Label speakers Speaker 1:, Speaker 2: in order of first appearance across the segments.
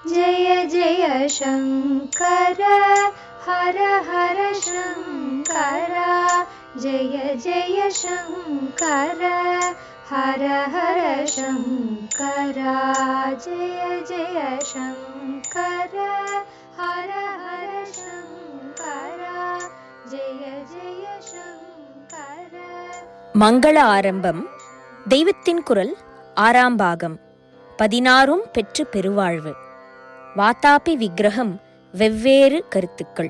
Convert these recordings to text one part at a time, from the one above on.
Speaker 1: जय जय शङ्कर हर हर शङ्कर जय जय शङ्कर हर हर शङ्कर जय जय शङ्कर हर हर शङ्कर जय जय शङ्कर.
Speaker 2: மங்கள ஆரம்பம். தெய்வத்தின் குரல் 6ஆம் பாகம். 16 பெற்று பெருவாழ்வு. வாதாபி விக்கிரகம். வெவ்வேறு கருத்துக்கள்.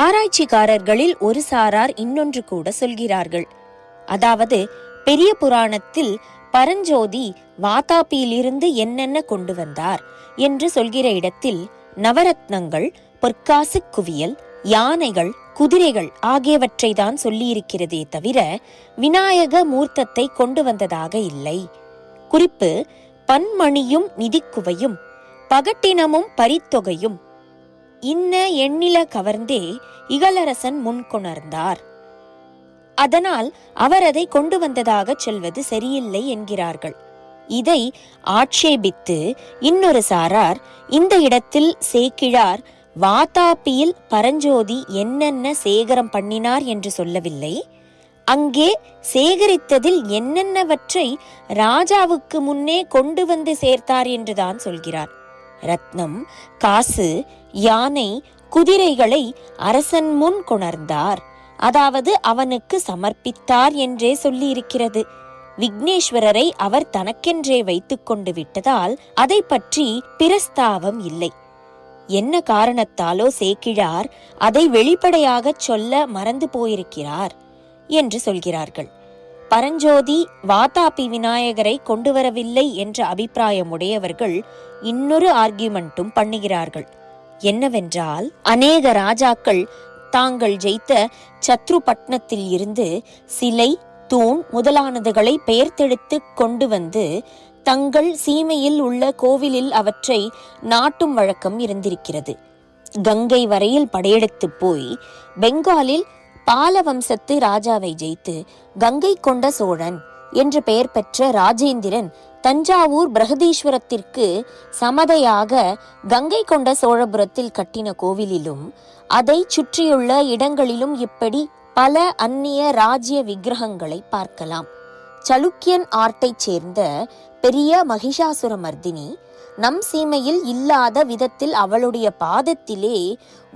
Speaker 2: ஆராய்ச்சிக்காரர்களில் ஒரு சாரார் இன்னொன்று கூட சொல்கிறார்கள். அதாவது பெரிய புராணத்தில் பரஞ்சோதி வாதாபியிலிருந்து என்னென்ன கொண்டு வந்தார் என்று சொல்கிற இடத்தில் நவரத்னங்கள், பொற்காசு குவியல், யானைகள், குதிரைகள் ஆகியவற்றை தான் சொல்லியிருக்கிறதே தவிர விநாயக மூர்த்தத்தை கொண்டு வந்ததாக இல்லை. குறிப்பு: பன்மணியும் நிதிக்குவையும் பகட்டினமும் பரித்தொகையும் இன்ன எண்ணில கவர்ந்தே இகலரசன் முன்கொணர்ந்தார். அதனால் அவர் அதை கொண்டு வந்ததாக சொல்வது சரியில்லை என்கிறார்கள். இதை ஆட்சேபித்து இன்னொரு சாரார் இந்த இடத்தில் சேக்கிழார் வாதாபியில் பரஞ்சோதி என்னென்ன சேகரம் பண்ணினார் என்று சொல்லவில்லை, அங்கே சேகரித்ததில் என்னென்னவற்றை ராஜாவுக்கு முன்னே கொண்டு வந்து சேர்த்தார் என்றுதான் சொல்கிறார். ரத்னம், காசு, யானை, குதிரைகளை அரசன் முன் கொணர்ந்தார், அதாவது அவனுக்கு சமர்ப்பித்தார் என்றே சொல்லி இருக்கிறது. விக்னேஸ்வரரை அவர் தனக்கென்றே வைத்துக் கொண்டு விட்டதால் அதை பற்றி பிரஸ்தாவம் இல்லை. என்ன காரணத்தாலோ சேக்கிழார் அதை வெளிப்படையாக சொல்ல மறந்து போயிருக்கிறார் என்று சொல்கிறார்கள். பரஞ்சோதி வாதாபி விநாயகரை கொண்டு வரவில்லை என்ற அபிப்பிராயம் உடையவர்கள் இன்னொரு ஆர்கியுமெண்ட்டும் பண்ணுகிறார்கள். என்னவென்றால், அநேக ராஜாக்கள் தாங்கள் ஜெயித்த சத்ருபட்னத்தில் இருந்து சிலை, தூண் முதலானதுகளை பெயர்த்தெடுத்து கொண்டு வந்து தங்கள் சீமையில் உள்ள கோவிலில் அவற்றை நாட்டும் வழக்கம் இருந்திருக்கிறது. கங்கை வரையில் படையெடுத்து போய் பெங்காலில் பாலவம்சத்து ராஜாவை ஜெயித்து கங்கை கொண்ட சோழன் என்று பெயர் பெற்ற ராஜேந்திரன் தஞ்சாவூர் பிரகதீஸ்வரத்திற்கு சமதையாக கங்கை கொண்ட சோழபுரத்தில் கட்டின கோவிலிலும் அதை சுற்றியுள்ள இடங்களிலும் இப்படி பல அந்நிய ராஜ்ய விக்கிரகங்களை பார்க்கலாம். சலுக்கியன் ஆர்ட்டைச் சேர்ந்த பெரிய மகிஷாசுர மர்தினி நம் சீமையில் இல்லாத விதத்தில் அவளுடைய பாதத்திலே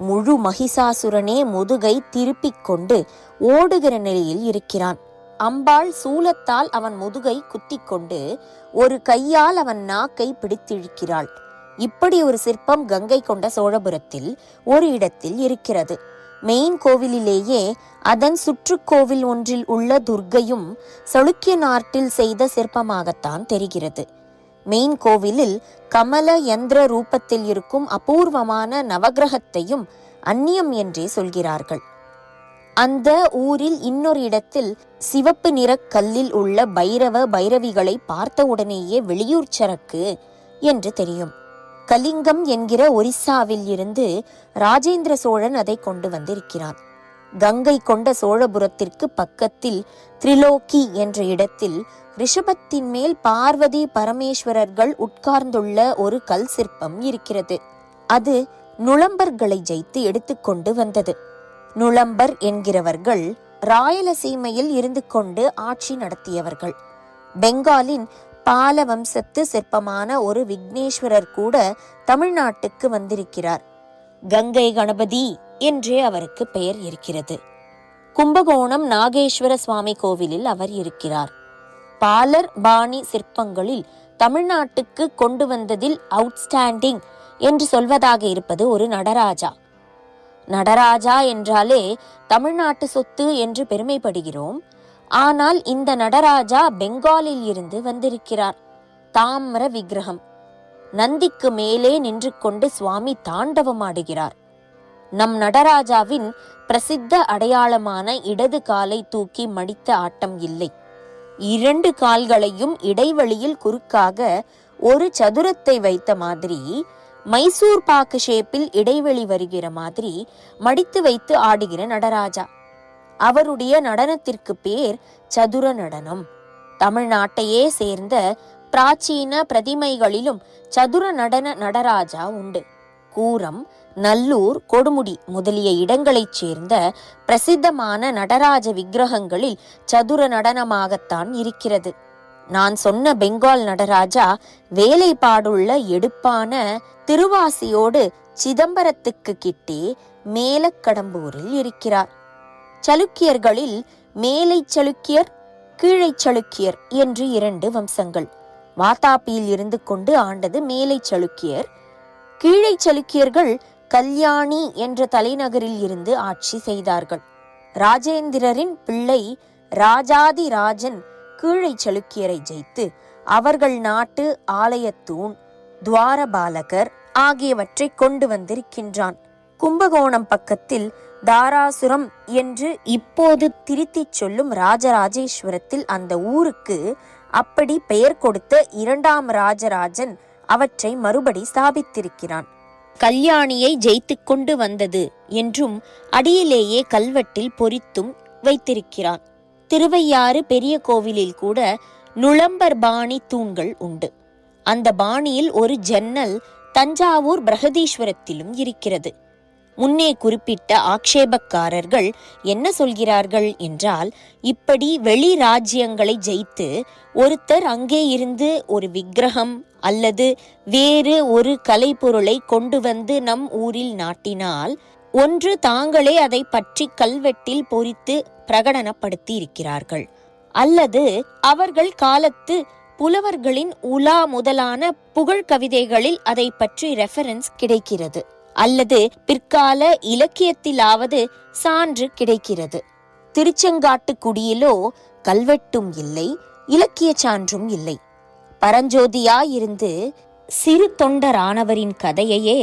Speaker 2: முழு மகிஷாசுரனே முதுகை திருப்பிக் கொண்டு ஓடுகிற நிலையில் இருக்கிறான். அம்பாள் சூலத்தால் அவன் முதுகை குத்திக் கொண்டு ஒரு கையால் அவன் நாக்கை பிடித்திழுக்கிறாள். இப்படி ஒரு சிற்பம் கங்கை கொண்ட சோழபுரத்தில் ஒரு இடத்தில் இருக்கிறது. மெயின் கோவிலிலேயே அதன் சுற்றுக்கோவில் ஒன்றில் உள்ள துர்க்கையும் சளுக்கிய நாட்டில் செய்த சிற்பமாகத்தான் தெரிகிறது. மெயின் கோவிலில் கமல யந்திர ரூபத்தில் இருக்கும் அபூர்வமான நவகிரகத்தையும் அந்நியம் என்றே சொல்கிறார்கள். அந்த ஊரில் இன்னொரு இடத்தில் சிவப்பு நிற கல்லில் உள்ள பைரவ பைரவிகளை பார்த்தவுடனேயே வெளியூர் சரக்கு என்று தெரியும். கலிங்கம் என்கிற ஒரிசாவில் இருந்து ராஜேந்திர சோழன் அதை கொண்டு வந்திருக்கிறான். கங்கை கொண்ட சோழபுரத்திற்கு பக்கத்தில் திரிலோக்கி என்ற இடத்தில் ரிஷபத்தின் மேல் பார்வதி பரமேஸ்வரர்கள் உட்கார்ந்துள்ள ஒரு கல் சிற்பம் இருக்கிறது. அது நுளம்பர்களை ஜெயித்து எடுத்துக்கொண்டு வந்தது. நுளம்பர் என்கிறவர்கள் ராயலசீமையில் இருந்து கொண்டு ஆட்சி நடத்தியவர்கள். பெங்காலின் பால வம்சத்து சிற்பமான ஒரு விக்னேஸ்வரர் கூட தமிழ்நாட்டுக்கு வந்திருக்கிறார். கங்கை கணபதி என்றே அவருக்கு பெயர் இருக்கிறது. கும்பகோணம் நாகேஸ்வர சுவாமி கோவிலில் அவர் இருக்கிறார். பாலர் பாணி சிற்பங்களில் தமிழ்நாட்டுக்கு கொண்டு வந்ததில் அவுட்ஸ்டாண்டிங் என்று சொல்வதாக இருப்பது ஒரு நடராஜா. நடராஜா என்றாலே தமிழ்நாட்டு சொத்து என்று பெருமைப்படுகிறோம். ஆனால் இந்த நடராஜா பெங்காலில் இருந்து வந்திருக்கிறார். தாமிர விக்கிரகம். நந்திக்கு மேலே நின்று கொண்டு சுவாமி தாண்டவமாடுகிறார். நம் நடராஜாவின் பிரசித்த அடையாளமான இடது காலை தூக்கி மடித்த ஆட்டம் இல்லை. 2 கால்களையும் இடைவெளியில் குறுக்காக ஒரு சதுரத்தை வைத்த மாதிரி, மைசூர் பாக்கு ஷேப்பில் இடைவெளி வருகிற மாதிரி மடித்து வைத்து ஆடுகிற நடராஜா. அவருடைய நடனத்திற்கு பேர் சதுர நடனம். தமிழ்நாட்டையே சேர்ந்த பிராச்சீன பிரதிமைகளிலும் சதுர நடன நடராஜா உண்டு. கூரம், நல்லூர், கொடுமுடி முதலிய இடங்களைச் சேர்ந்த பிரசித்தமான நடராஜ விக்கிரகங்களில் சதுர நடனமாகத்தான் இருக்கிறது. நான் சொன்ன பெங்கால் நடராஜா வேலைப்பாடுள்ள எடுப்பான திருவாசியோடு சிதம்பரத்துக்கு கிட்டே மேலக்கடம்பூரில் இருக்கிறார். சலுக்கியர்களில் மேலை சலுக்கியர், கீழை சலுக்கியர் என்று 2 வம்சங்கள். வாதாபியில் இருந்து கொண்டு ஆண்டது மேலை சலுக்கியர். கீழை சலுக்கியர்கள் கல்யாணி என்ற தலைநகரில் இருந்து ஆட்சி செய்தார்கள். ராஜேந்திரரின் பிள்ளை ராஜாதிராஜன் கீழை சலுக்கியரை ஜெயித்து அவர்கள் நாட்டு ஆலயத்தூண், துவாரபாலகர் ஆகியவற்றை கொண்டு வந்திருக்கின்றான். கும்பகோணம் பக்கத்தில் தாராசுரம் என்று இப்போது திருத்திச் சொல்லும் ராஜராஜேஸ்வரத்தில் அந்த ஊருக்கு அப்படி பெயர் கொடுத்த 2ஆம் ராஜராஜன் அவற்றை மறுபடி ஸ்தாபித்திருக்கிறான். கல்யாணியை ஜெயித்து கொண்டு வந்தது என்றும் அடியிலேயே கல்வெட்டில் பொறித்தும் வைத்திருக்கிறான். திருவையாறு பெரிய கோவிலில் கூட நுளம்பர் பாணி தூண்கள் உண்டு. அந்த பாணியில் ஒரு ஜன்னல் தஞ்சாவூர் பிரகதீஸ்வரத்திலும் இருக்கிறது. முன்னே குறிப்பிட்ட ஆக்ஷேபக்காரர்கள் என்ன சொல்கிறார்கள் என்றால், இப்படி வெளி ராஜ்யங்களை ஜெயித்து ஒருத்தர் அங்கே இருந்து ஒரு விக்கிரகம் அல்லது வேறு ஒரு கலைப்பொருளை கொண்டு வந்து நம் ஊரில் நாட்டினால், ஒன்று தாங்களே அதை பற்றி கல்வெட்டில் பொறித்து பிரகடனப்படுத்தி இருக்கிறார்கள், அல்லது அவர்கள் காலத்து புலவர்களின் உலா முதலான புகழ் கவிதைகளில் அதை பற்றி ரெஃபரன்ஸ் கிடைக்கிறது, அல்லது பிற்கால இலக்கியத்திலாவது சான்று கிடைக்கிறது. திருச்செங்காட்டுக்குடியிலோ கல்வெட்டும் இல்லை, இலக்கிய சான்றும் இல்லை. பரஞ்சோதியாயிருந்து சிறு தொண்டரானவரின் கதையையே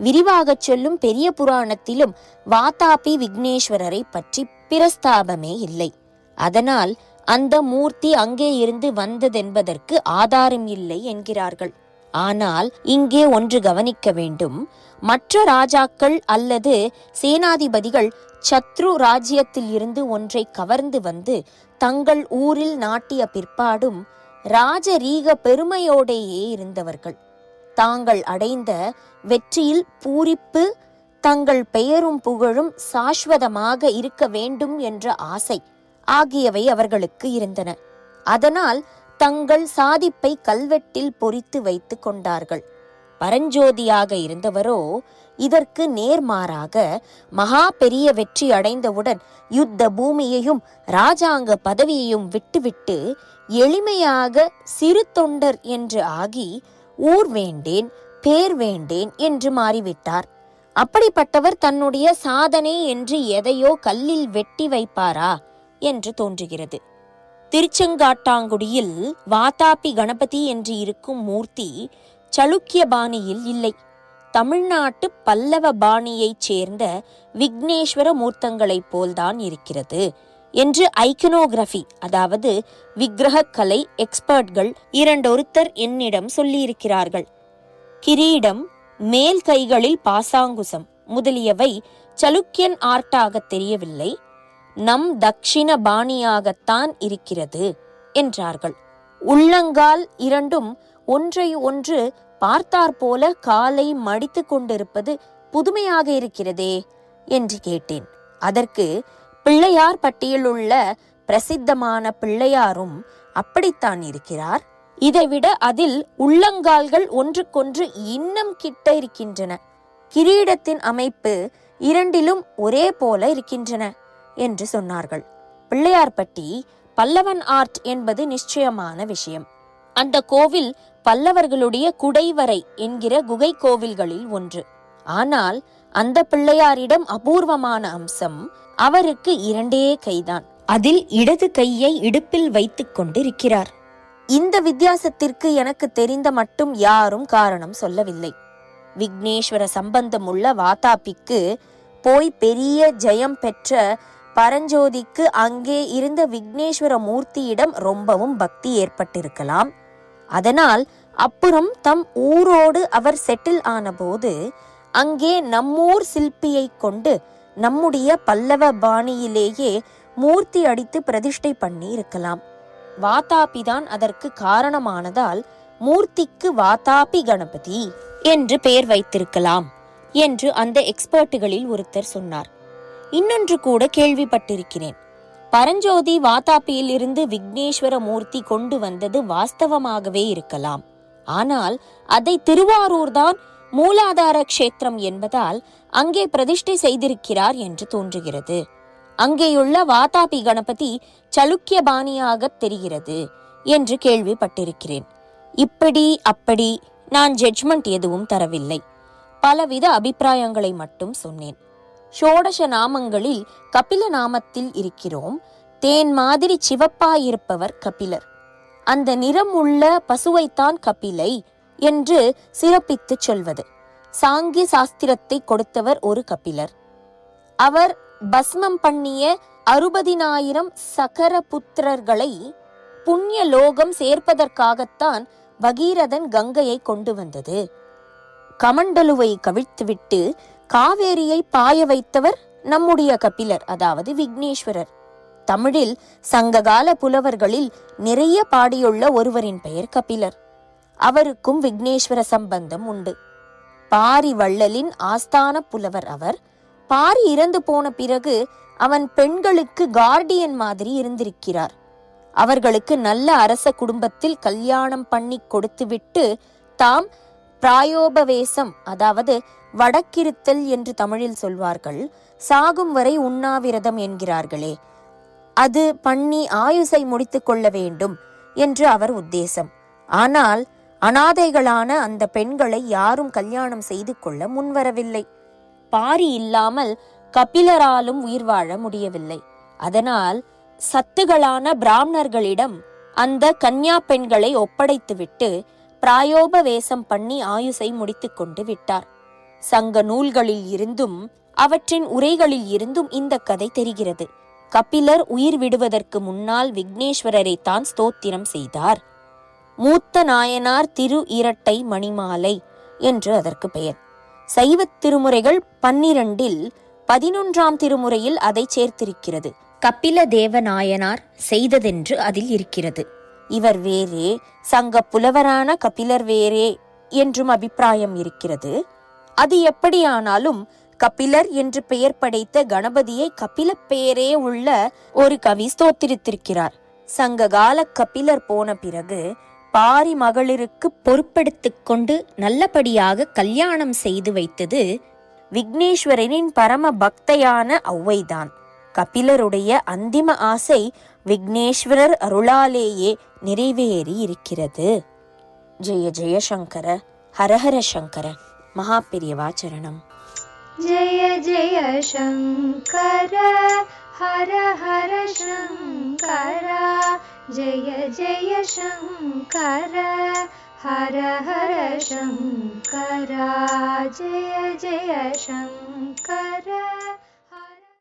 Speaker 2: விரிவாகச் சொல்லும் பெரிய புராணத்திலும் வாதாபி விக்னேஸ்வரரை பற்றி பிரஸ்தாபமே இல்லை. அதனால் அந்த மூர்த்தி அங்கே இருந்து வந்ததென்பதற்கு ஆதாரம் இல்லை என்கிறார்கள். ஆனால் இங்கே ஒன்று கவனிக்க வேண்டும். மற்ற ராஜாக்கள் அல்லது சேனாதிபதிகள் சத்ரு ராஜ்யத்தில் இருந்து ஒன்றை கவர்ந்து வந்து தங்கள் ஊரில் நாட்டிய பிற்பாடும் ராஜரீக பெருமையோடையே இருந்தவர்கள். தாங்கள் அடைந்த வெற்றியில் பூரிப்பு, தங்கள் பெயரும் புகழும் சாஸ்வதமாக இருக்க வேண்டும் என்ற ஆசை ஆகியவை அவர்களுக்கு இருந்தன. அதனால் தங்கள் சாதிப்பை கல்வெட்டில் பொறித்து வைத்து கொண்டார்கள். பரஞ்சோதியாக இருந்தவரோ இதற்கு நேர்மாறாக மகா பெரிய வெற்றி அடைந்தவுடன் யுத்த பூமியையும் ராஜாங்க பதவியையும் விட்டுவிட்டு எளிமையாக சிறு தொண்டர் என்று ஆகி ஊர் வேண்டேன், பேர் வேண்டேன் என்று மாறிவிட்டார். அப்படிப்பட்டவர் தன்னுடைய சாதனை என்று எதையோ கல்லில் வெட்டி வைப்பாரா என்று தோன்றுகிறது. திருச்செங்காட்டாங்குடியில் வாதாபி கணபதி என்று இருக்கும் மூர்த்தி சளுக்கிய பாணியில் இல்லை, தமிழ்நாட்டு பல்லவ பாணியைச் சேர்ந்த விக்னேஸ்வர மூர்த்தங்களைப் போல்தான் இருக்கிறது என்று ஐக்கனோகிராஃபி, அதாவது விக்கிரகக்கலை எக்ஸ்பர்ட்கள் 2 என்னிடம் சொல்லியிருக்கிறார்கள். கிரீடம், மேல் கைகளில் பாசாங்குசம் முதலியவை சளுக்கியன் ஆர்ட்டாக தெரியவில்லை, நம் தக்ஷிண பாணியாகத்தான் இருக்கிறது என்றார்கள். உள்ளங்கால் 2ம் ஒன்றை ஒன்று பார்த்தாற் போல காலை மடித்து கொண்டிருப்பது புதுமையாக இருக்கிறதே என்று கேட்டேன். அதற்கு பிள்ளையார் பட்டியில் உள்ள பிரசித்தமான பிள்ளையாரும் அப்படித்தான் இருக்கிறார். இதைவிட அதில் உள்ளங்கால்கள் ஒன்றுக்கொன்று இன்னும் கிட்ட இருக்கின்றன. கிரீடத்தின் அமைப்பு 2லும் ஒரே போல இருக்கின்றன என்று சொன்னார்கள். பிள்ளையார்பட்டி பல்லவன் ஆர்ட் என்பது நிச்சயமான விஷயம். அந்த கோவில் பல்லவர்களுடைய குடைவரை என்கிற குகை கோவில்களில் ஒன்று. ஆனால் அந்த பிள்ளையாரிடம் அபூர்வமான அம்சம், அவருக்கு 2 கைதான். அதில் இடது கையை இடுப்பில் வைத்துக் கொண்டிருக்கிறார். இந்த வித்தியாசத்திற்கு எனக்கு தெரிந்த மட்டும் யாரும் காரணம் சொல்லவில்லை. விக்னேஸ்வர சம்பந்தம் உள்ள வாதாபிக்கு போய் பெரிய ஜெயம் பெற்ற பரஞ்சோதிக்கு அங்கே இருந்த விக்னேஸ்வர மூர்த்தியிடம் ரொம்பவும் பக்தி ஏற்பட்டிருக்கலாம். அதனால் அப்புறம் தம் ஊரோடு அவர் செட்டில் ஆனபோது அங்கே நம்மூர் சிற்பியை கொண்டு நம்முடைய பல்லவ பாணியிலேயே மூர்த்தி அடித்து பிரதிஷ்டை பண்ணி இருக்கலாம். வாதாபிதான் அதற்கு காரணமானதால் மூர்த்திக்கு வாதாபி கணபதி என்று பெயர் வைத்திருக்கலாம் என்று அந்த எக்ஸ்பர்ட்டுகளில் ஒருத்தர் சொன்னார். இன்னொன்று கூட கேள்விப்பட்டிருக்கிறேன். பரஞ்சோதி வாதாபியில் இருந்து விக்னேஸ்வர மூர்த்தி கொண்டு வந்தது வாஸ்தவமாகவே இருக்கலாம். ஆனால் அதை திருவாரூர் தான் மூலாதார க்ஷேத்திரம் என்பதால் அங்கே பிரதிஷ்டை செய்திருக்கிறார் என்று தோன்றுகிறது. அங்கேயுள்ள வாதாபி கணபதி சளுக்கிய பாணியாக தெரிகிறது என்று கேள்விப்பட்டிருக்கிறேன். இப்படி அப்படி நான் ஜட்ஜ்மெண்ட் எதுவும் தரவில்லை. பலவித அபிப்பிராயங்களை மட்டும் சொன்னேன். ஷோடச நாமங்களில் கபில நாமத்தில் இருக்கிறோம். தேன் மாதிரி சிவப்பாயிருப்பவர் கபிலர். அந்த நிறம் உள்ள பசுவைத்தான் கபிலை என்று சிறப்பித்து சொல்வது. சாங்கிய சாஸ்திரத்தை கொடுத்தவர் ஒரு கபிலர். அவர் பஸ்மம் பண்ணிய 60,000 சகர புத்திரர்களை புண்ணிய லோகம் சேர்ப்பதற்காகத்தான் பகீரதன் கங்கையை கொண்டு வந்தது. கமண்டலுவை கவிழ்த்துவிட்டு காவேரியை பாய வைத்தவர் நம்முடைய கபிலர், அதாவது விக்னேஸ்வரர். தமிழில் சங்ககால புலவர்களில் நிறைய பாடியுள்ள ஒருவரின் பெயர் கபிலர். அவருக்கும் விக்னேஸ்வர சம்பந்தம் உண்டு. பாரி வள்ளலின் ஆஸ்தான புலவர் அவர். பாரி இறந்து போன பிறகு அவன் பெண்களுக்கு கார்டியன் மாதிரி இருந்திருக்கிறார். அவர்களுக்கு நல்ல அரச குடும்பத்தில் கல்யாணம் பண்ணி கொடுத்துவிட்டு தாம் பிராயோபவேசம், அதாவது வடக்கிருத்தல் என்று தமிழில் சொல்வார்கள், சாகும் வரை உண்ணாவிரதம் என்கிறார்களே, அது பண்ணி ஆயுசை முடித்து கொள்ள வேண்டும் என்று அவர் உத்தேசம். ஆனால் அனாதைகளான அந்த பெண்களை யாரும் கல்யாணம் செய்து கொள்ள முன்வரவில்லை. பாரி இல்லாமல் கபிலராலும் உயிர் வாழ முடியவில்லை. அதனால் சத்துகளான பிராமணர்களிடம் அந்த கன்யா பெண்களை ஒப்படைத்துவிட்டு பிராயோபவேசம் பண்ணி ஆயுசை முடித்து கொண்டு விட்டார். சங்க நூல்களில் இருந்தும் அவற்றின் உரைகளில் இருந்தும் இந்த கதை தெரிகிறது. கபிலர் உயிர் விடுவதற்கு முன்னால் விக்னேஸ்வரரை தான் ஸ்தோத்திரம் செய்தார். மூத்த நாயனார் திரு இரட்டை மணிமாலை என்று அதற்கு பெயர். சைவ திருமுறைகள் 12இல் 11ஆம் திருமுறையில் அதை சேர்த்திருக்கிறது. கபில தேவ நாயனார் செய்ததென்று அதில் இருக்கிறது. இவர் வேறே, சங்க புலவரான கபிலர் வேறே என்றும் அபிப்பிராயம் இருக்கிறது. அது எப்படியானாலும் கபிலர் என்று பெயர் படைத்த கணபதியை கபில பெயரே உள்ள ஒரு கவி ஸ்தோத்திரித்திருக்கிறார். சங்ககால கபிலர் போன பிறகு பாரி மகளிருக்கு பொறுப்பெடுத்துக் கொண்டு நல்லபடியாக கல்யாணம் செய்து வைத்தது விக்னேஸ்வரனின் பரம பக்தையான ஔவைதான். கபிலருடைய அந்திம ஆசை விக்னேஸ்வரர் அருளாலேயே நிறைவேறி இருக்கிறது. ஜெய ஜெய சங்கர, ஹரஹர சங்கர. மகாபெரியவா சரணம்.
Speaker 1: जय जय शङ्कर हर हर शङ्कर जय जय शङ्कर हर हर शङ्कर जय जय शङ्कर